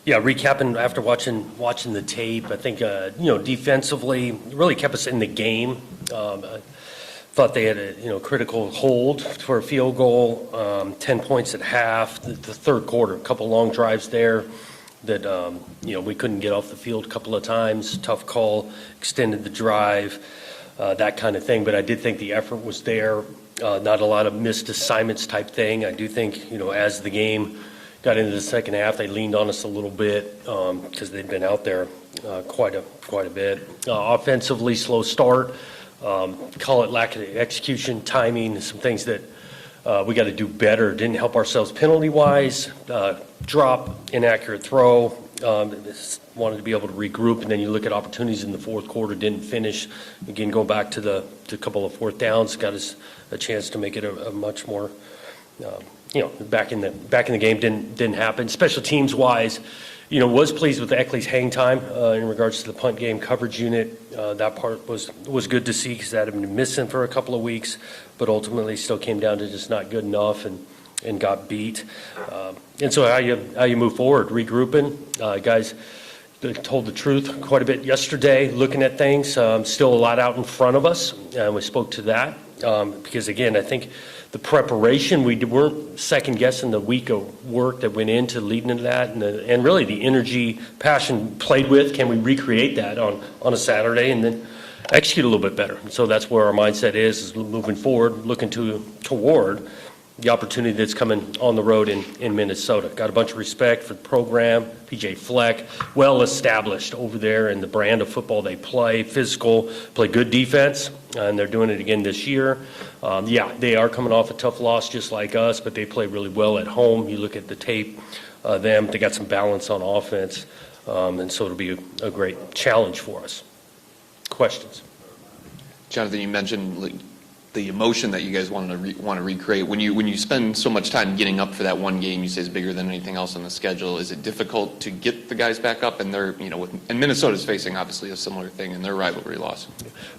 Yeah, recapping after watching the tape, I think defensively it really kept us in the game. I thought they had a critical hold for a field goal, 10 points at half. The third quarter, a couple long drives there that we couldn't get off the field a couple of times. Tough call, extended the drive, that kind of thing. But I did think the effort was there. Not a lot of missed assignments type thing. I do think as the game got into the second half, they leaned on us a little bit because they'd been out there quite a bit. Offensively, slow start. Call it lack of execution, timing, some things that we got to do better. Didn't help ourselves penalty-wise. Drop, inaccurate throw. Wanted to be able to regroup, and then you look at opportunities in the fourth quarter, didn't finish. Again, going back to the couple of fourth downs, got us a chance to make it a much more back in the game didn't happen. Special teams wise, was pleased with Eckley's hang time in regards to the punt game coverage unit. That part was good to see because that had been missing for a couple of weeks, but ultimately still came down to just not good enough and got beat. And so how you move forward, regrouping, guys. Told the truth quite a bit yesterday, looking at things. Still a lot out in front of us, and we spoke to that because, again, I think the preparation, we weren't second-guessing the week of work that went into leading into that, and really the energy, passion played with. Can we recreate that on a Saturday and then execute a little bit better? So that's where our mindset is moving forward, looking toward the opportunity that's coming on the road in Minnesota. Got a bunch of respect for the program, PJ Fleck, well established over there in the brand of football they play, physical, play good defense, and they're doing it again this year. They are coming off a tough loss just like us, but they play really well at home. You look at the tape, they got some balance on offense, and so it'll be a great challenge for us. Questions? Jonathan, you mentioned the emotion that you guys want to recreate. When you spend so much time getting up for that one game, you say is bigger than anything else on the schedule. Is it difficult to get the guys back up? And they're and Minnesota's facing obviously a similar thing in their rivalry loss.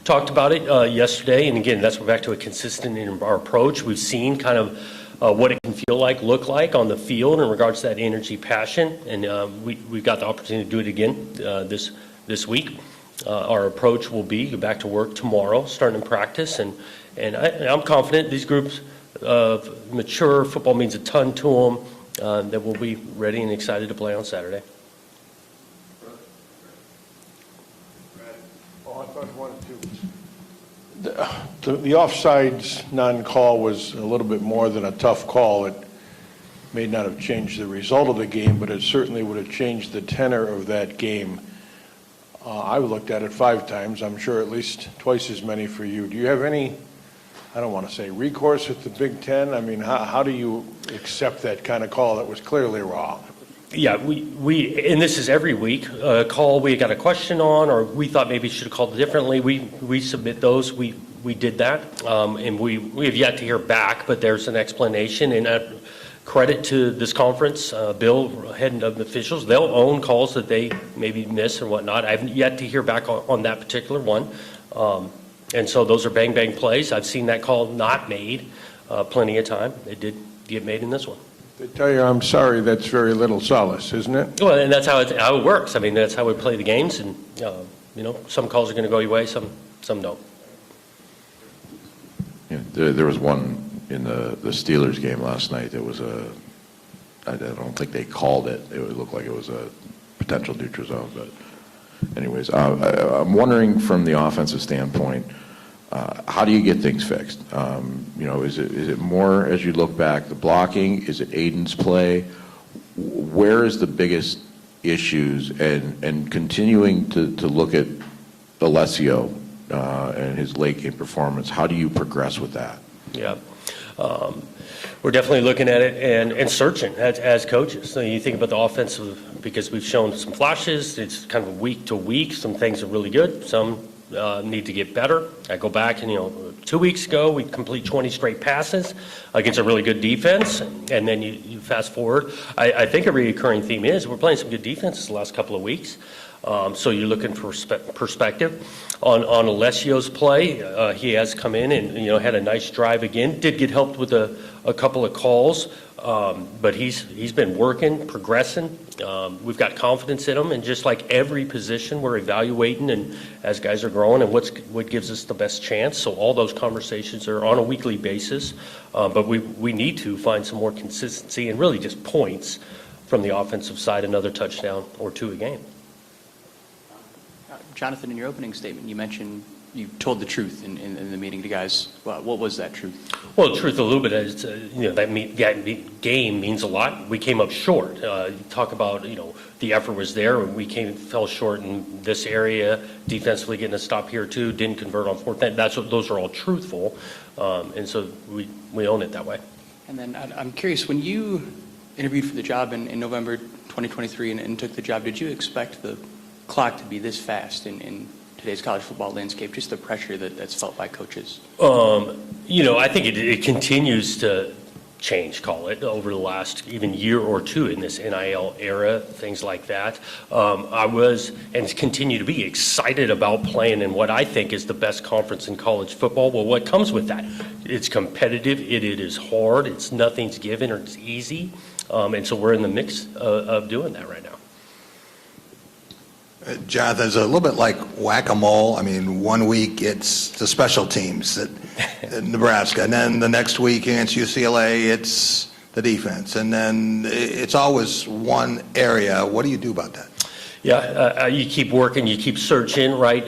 Talked about it yesterday, and again, that's back to a consistent in our approach. We've seen kind of what it can look like on the field in regards to that energy, passion, and we've got the opportunity to do it again this week. Our approach will be go back to work tomorrow, starting in practice, and I'm confident these groups of mature football means a ton to them, that we'll be ready and excited to play on Saturday. The offsides non-call was a little bit more than a tough call. It may not have changed the result of the game, but it certainly would have changed the tenor of that game. I've looked at it 5 times. I'm sure at least twice as many for you. Do you have any, I don't want to say recourse with the Big Ten? I mean, how do you accept that kind of call that was clearly wrong? Yeah, we and this is every week, call we got a question on, or we thought maybe should have called it differently. We submit those. We did that, and we have yet to hear back, but there's an explanation. And credit to this conference, Bill, head of officials. They'll own calls that they maybe miss or whatnot. I haven't yet to hear back on that particular one. And so those are bang plays. I've seen that call not made plenty of time. It did get made in this one. They tell you I'm sorry, that's very little solace, isn't it? Well, and that's how it works. I mean, that's how we play the games, and some calls are going to go your way, some don't. Yeah, there was one in the Steelers game last night. There was I don't think they called it. It would look like it was a potential neutral zone, but anyways, I'm wondering from the offensive standpoint, how do you get things fixed? Is it more as you look back, the blocking? Is it Aiden's play? Where is the biggest issues? And continuing to look at Alessio and his late game performance, how do you progress with that? Yeah. We're definitely looking at it and searching as coaches. So you think about the offensive, because we've shown some flashes. It's kind of week to week. Some things are really good. Some need to get better. I go back and 2 weeks ago we complete 20 straight passes against a really good defense, and then you fast forward. I think a recurring theme is we're playing some good defenses the last couple of weeks. So you're looking for perspective. On Alessio's play, he has come in and, had a nice drive again. Did get helped with a couple of calls, but he's been working, progressing. We've got confidence in him, and just like every position, we're evaluating and as guys are growing and what gives us the best chance. So all those conversations are on a weekly basis, but we need to find some more consistency and really just points from the offensive side, another touchdown or two a game. Jonathan, in your opening statement, you mentioned you told the truth in the meeting to guys. What was that truth? Well, the truth a little bit is, that game means a lot. We came up short. Talk about, the effort was there, and we fell short in this area, defensively getting a stop here too, didn't convert on fourth down. Those are all truthful, and so we own it that way. And then I'm curious, when you interviewed for the job in November 2023 and took the job, did you expect the clock to be this fast in today's college football landscape, just the pressure that's felt by coaches? I think it continues to change, call it, over the last even year or two in this NIL era, things like that. I was, and continue to be, excited about playing in what I think is the best conference in college football. Well, what comes with that? It's competitive, it is hard, nothing's given or it's easy, and so we're in the mix of doing that right now. Jonathan, it's a little bit like whack-a-mole. I mean, one week it's the special teams at Nebraska, and then the next week against UCLA it's the defense, and then it's always one area. What do you do about that? Yeah, you keep working, you keep searching, right,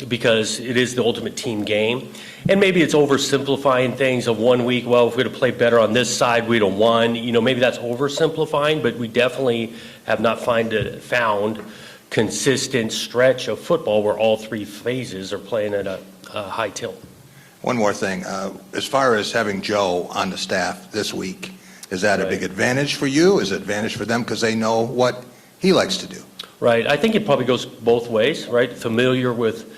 because it is the ultimate team game. And maybe it's oversimplifying things of 1 week. Well, if we'd have played better on this side, we'd have won. Maybe that's oversimplifying, but we definitely have not found consistent stretch of football where all three phases are playing at a high tilt. One more thing. As far as having Joe on the staff this week, is that a big advantage for you? Is it an advantage for them because they know what he likes to do? Right. I think it probably goes both ways, right? Familiar with,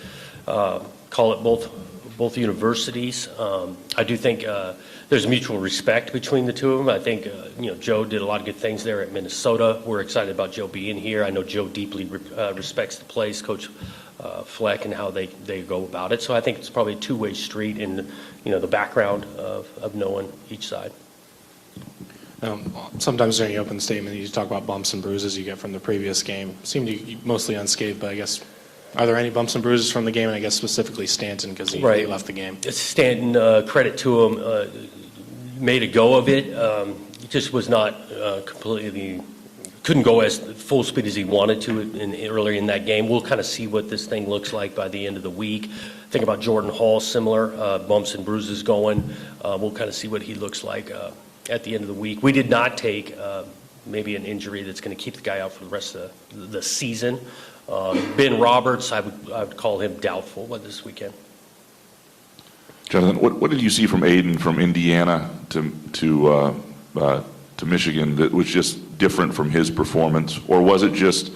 call it both universities. I do think there's mutual respect between the two of them. I think, Joe did a lot of good things there at Minnesota. We're excited about Joe being here. I know Joe deeply respects the place, Coach Fleck, and how they go about it. So I think it's probably a two-way street in, the background of knowing each side. Sometimes during your open statement, you talk about bumps and bruises you get from the previous game. Seemed to be mostly unscathed, but I guess, are there any bumps and bruises from the game? And I guess specifically Stanton, because he left the game. Stanton, credit to him, made a go of it. He just was not couldn't go as full speed as he wanted to earlier in that game. We'll kind of see what this thing looks like by the end of the week. Think about Jordan Hall, similar, bumps and bruises going. We'll kind of see what he looks like at the end of the week. We did not take maybe an injury that's going to keep the guy out for the rest of the season. Ben Roberts, I would call him doubtful this weekend. Jonathan, what did you see from Aiden from Indiana to Michigan that was just different from his performance, or was it just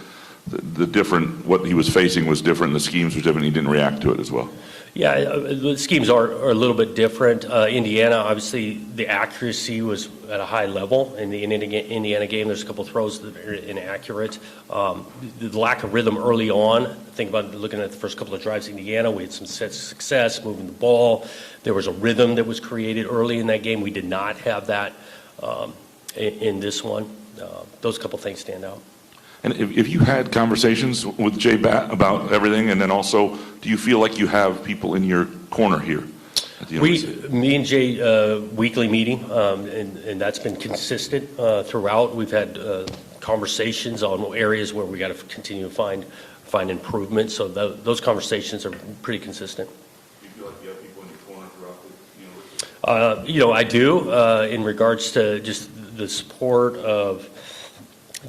the different, what he was facing was different, and the schemes were different, and he didn't react to it as well? Yeah, the schemes are a little bit different. Indiana, obviously, the accuracy was at a high level. In the Indiana game, there's a couple throws that are inaccurate. The lack of rhythm early on, think about looking at the first couple of drives in Indiana, we had some success moving the ball. There was a rhythm that was created early in that game. We did not have that in this one. Those couple things stand out. And if you had conversations with Jay Batt about everything, and then also, do you feel like you have people in your corner here at the university? Me and Jay, weekly meeting, and that's been consistent throughout. We've had conversations on areas where we got to continue to find improvement. So those conversations are pretty consistent. Do you feel like you have people in your corner throughout the university? I do, in regards to just the support of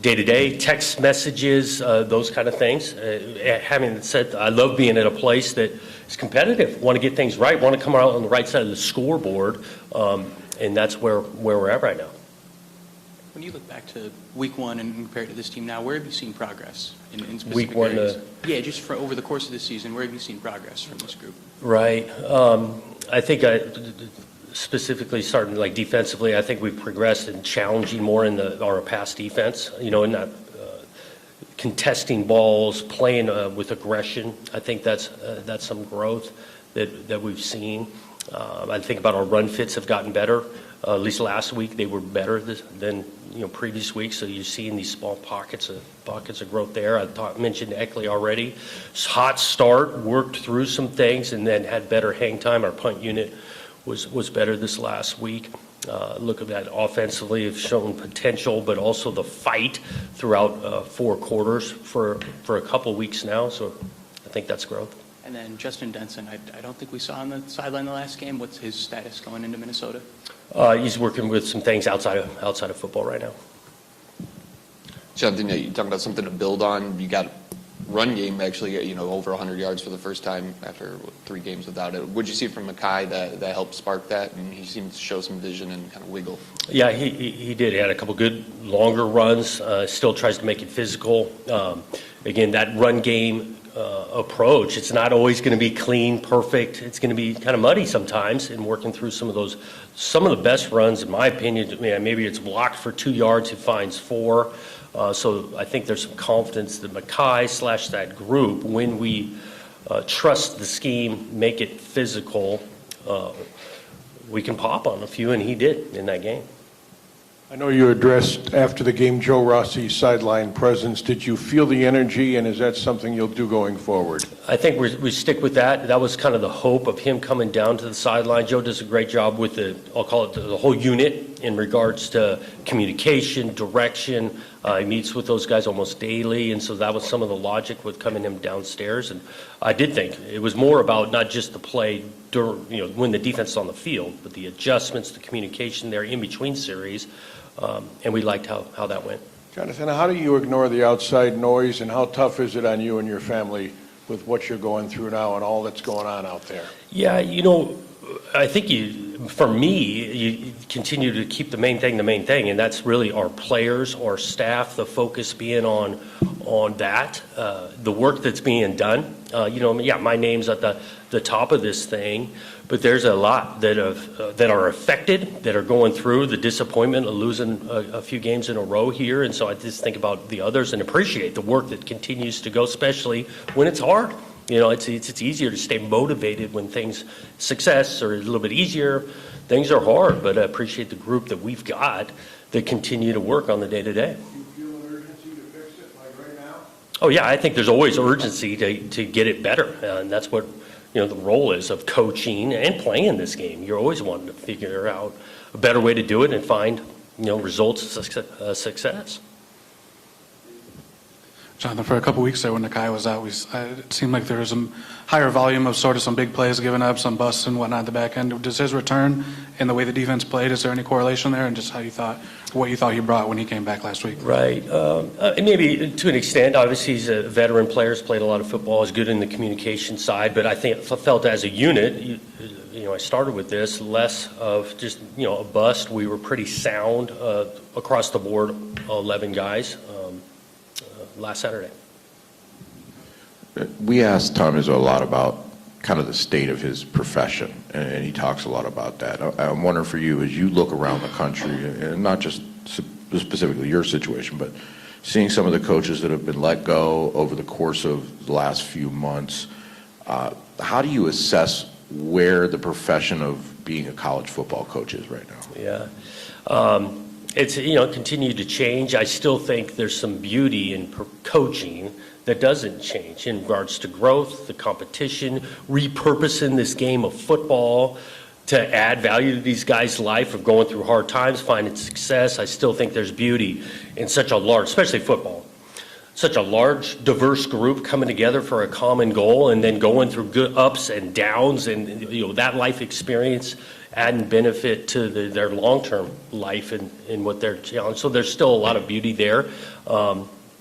day-to-day text messages, those kind of things. Having said, I love being at a place that is competitive, want to get things right, want to come out on the right side of the scoreboard, and that's where we're at right now. When you look back to week one and compare it to this team now, where have you seen progress in specific Week one, areas? Yeah, just for over the course of this season, where have you seen progress from this group? Right. I think specifically starting like defensively, I think we've progressed in challenging more in our pass defense, and not contesting balls, playing with aggression. I think that's some growth that we've seen. I think about our run fits have gotten better. At least last week they were better than previous weeks. So you see in these small pockets of growth there. I mentioned Eckley already. Hot start, worked through some things, and then had better hang time. Our punt unit was better this last week. Look at that offensively, have shown potential, but also the fight throughout 4 quarters for a couple weeks now. So I think that's growth. And then Justin Denson, I don't think we saw on the sideline the last game. What's his status going into Minnesota? He's working with some things outside of football right now. Jonathan, you talking about something to build on. You got run game actually, over 100 yards for the first time after 3 games without it. What'd you see from Mekhi that helped spark that? And he seemed to show some vision and kind of wiggle. Yeah, he did. He had a couple good longer runs. Still tries to make it physical. Again, that run game approach, it's not always going to be clean, perfect. It's going to be kind of muddy sometimes, and working through some of the best runs, in my opinion. Maybe it's blocked for 2 yards, he finds 4. So I think there's some confidence that Mekhi / that group, when we trust the scheme, make it physical, we can pop on a few, and he did in that game. I know you addressed after the game Joe Rossi's sideline presence. Did you feel the energy, and is that something you'll do going forward? I think we stick with that. That was kind of the hope of him coming down to the sideline. Joe does a great job with I'll call it the whole unit in regards to communication, direction. He meets with those guys almost daily, and so that was some of the logic with coming him downstairs. And I did think it was more about not just the play when the defense is on the field, but the adjustments, the communication there in between series, and we liked how that went. Jonathan, how do you ignore the outside noise, and how tough is it on you and your family with what you're going through now and all that's going on out there? Yeah, I think for me, you continue to keep the main thing, and that's really our players, our staff, the focus being on that, the work that's being done. My name's at the top of this thing, but there's a lot that are affected, that are going through the disappointment of losing a few games in a row here, and so I just think about the others and appreciate the work that continues to go, especially when it's hard. It's easier to stay motivated when success are a little bit easier. Things are hard, but I appreciate the group that we've got that continue to work on the day-to-day. Do you feel an urgency to fix it, like right now? Oh, yeah, I think there's always urgency to get it better, and that's what the role is of coaching and playing this game. You're always wanting to figure out a better way to do it and find results of success. Jonathan, for a couple weeks there when Mekhi was out, it seemed like there was a higher volume of sort of some big plays given up, some busts and whatnot at the back end. Does his return and the way the defense played, is there any correlation there, and just what you thought he brought when he came back last week? Right. Maybe to an extent. Obviously, he's a veteran player, has played a lot of football, is good in the communication side, but I felt as a unit, I started with this, less of just, a bust. We were pretty sound across the board, 11 guys. Last Saturday. We asked Tom Izzo a lot about kind of the state of his profession, and he talks a lot about that. I'm wondering for you, as you look around the country, and not just specifically your situation, but seeing some of the coaches that have been let go over the course of the last few months, how do you assess where the profession of being a college football coach is right now? Yeah. It's, continued to change. I still think there's some beauty in coaching that doesn't change in regards to growth, the competition, repurposing this game of football to add value to these guys' life of going through hard times, finding success. I still think there's beauty in such a large, especially football, such a large, diverse group coming together for a common goal and then going through good ups and downs and, that life experience adding benefit to their long-term life and what they're challenged. So there's still a lot of beauty there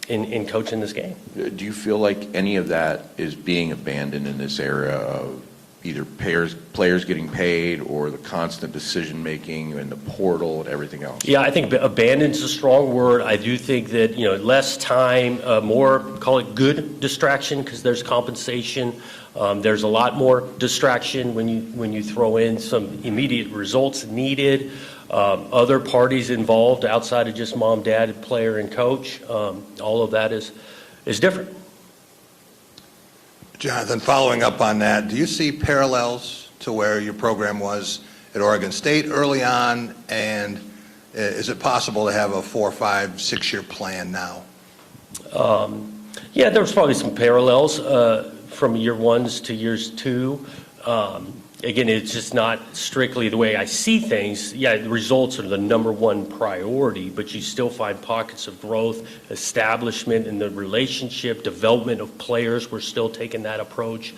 in coaching this game. Do you feel like any of that is being abandoned in this era of either players getting paid or the constant decision-making and the portal and everything else? Yeah, I think abandon's a strong word. I do think that, less time, more, call it good distraction, because there's compensation. There's a lot more distraction when you throw in some immediate results needed. Other parties involved outside of just mom, dad, player, and coach. All of that is is different. Jonathan, following up on that, do you see parallels to where your program was at Oregon State early on? And is it possible to have a 4, 5, 6-year plan now? Yeah, there's probably some parallels from year ones to years two. Again, it's just not strictly the way I see things. Yeah, the results are the number one priority, but you still find pockets of growth, establishment in the relationship, development of players. We're still taking that approach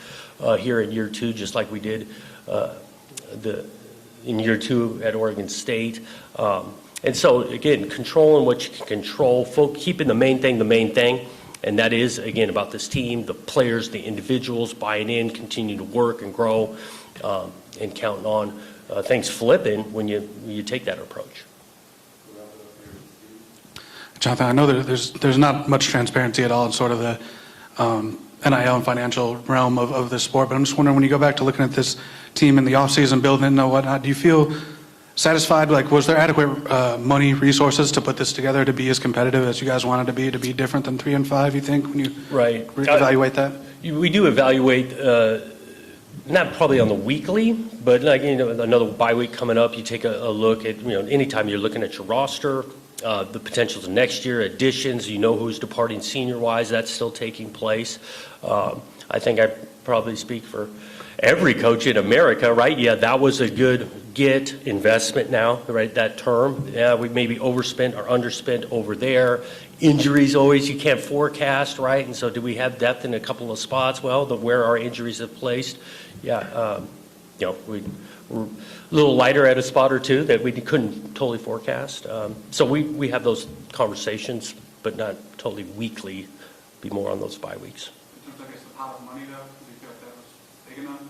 here in year two, just like we did in year two at Oregon State. And so, again, controlling what you can control, keeping the main thing, and that is, again, about this team, the players, the individuals buying in, continue to work and grow, and counting on things flipping when you take that approach. Jonathan, I know that there's not much transparency at all in sort of the NIL and financial realm of this sport, but I'm just wondering, when you go back to looking at this team in the offseason, building it and whatnot, do you feel satisfied? Like, was there adequate money, resources to put this together to be as competitive as you guys wanted to be different than 3 and 5, you think, when you evaluate that? We do evaluate, not probably on the weekly, but like, another bye week coming up, you take a look at, anytime you're looking at your roster, the potentials of next year, additions, who's departing senior-wise, that's still taking place. I think I probably speak for every coach in America, right? Yeah, that was a good investment now, right, that term. Yeah, we maybe overspent or underspent over there. Injuries always, you can't forecast, right? And so do we have depth in a couple of spots? Well, where our injuries have placed, yeah, we're a little lighter at a spot or two that we couldn't totally forecast. So we have those conversations, but not totally weekly, be more on those bye weeks. In terms of, I guess, the pot of money, though, do you feel like that was big enough?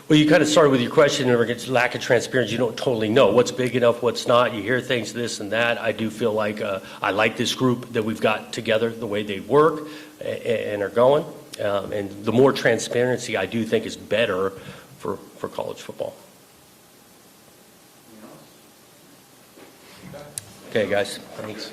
Well, you kind of started with your question, and it's lack of transparency. You don't totally know what's big enough, what's not. You hear things, this and that. I do feel like I like this group that we've got together, the way they work and are going. And the more transparency, I do think, is better for college football. Okay, guys. Thanks.